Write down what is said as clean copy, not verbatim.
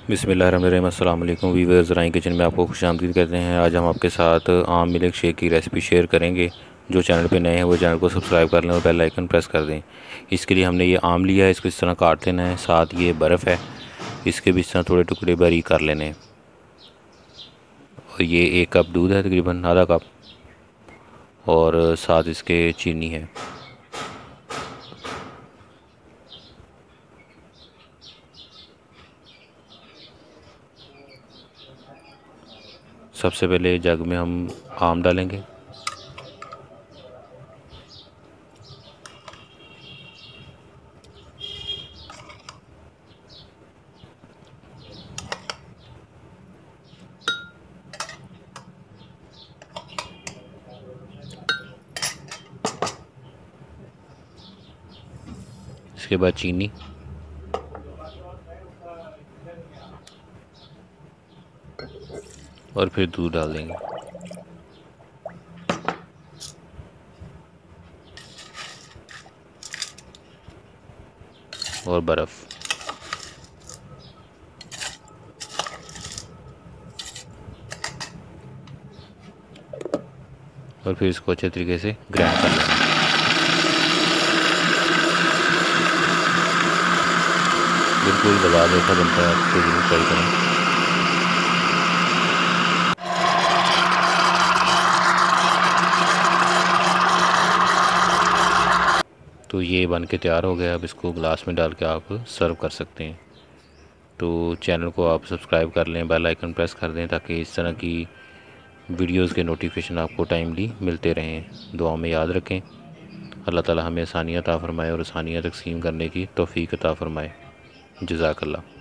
बिस्मिल्लाहिर्रहमानिर्रहीम। अस्सलाम वालेकुम वीवर्स, ज़राइन किचन में आपको खुशामदीद कहते हैं। आज हम आपके साथ आम मिल्क शेक की रेसिपी शेयर करेंगे। जो चैनल पे नए हैं वो चैनल को सब्सक्राइब कर लें और बेल आइकन प्रेस कर दें। इसके लिए हमने ये आम लिया है, इसको इस तरह काट लेना है। साथ ये बर्फ़ है, इसके भी इस तरह थोड़े टुकड़े बारीक कर लेने हैं। और ये 1 कप दूध है, तकरीबन आधा कप, और साथ इसके चीनी है। सबसे पहले जग में हम आम डालेंगे। इसके बाद चीनी, और फिर दूध डाल देंगे और बर्फ़। और फिर इसको अच्छे तरीके से ग्राइंड कर लेंगे। बिल्कुल बाजार जैसा बनता है, आपको जरूर ट्राई करें। तो ये बन के तैयार हो गया। अब इसको ग्लास में डाल के आप सर्व कर सकते हैं। तो चैनल को आप सब्सक्राइब कर लें, बेल आइकन प्रेस कर दें, ताकि इस तरह की वीडियोस के नोटिफिकेशन आपको टाइमली मिलते रहें। दुआ में याद रखें। अल्लाह ताला हमें आसानियाँ अता फ़रमाए और आसानियाँ तकसीम करने की तौफ़ीक अता फ़रमाए। जज़ाकल्लाह।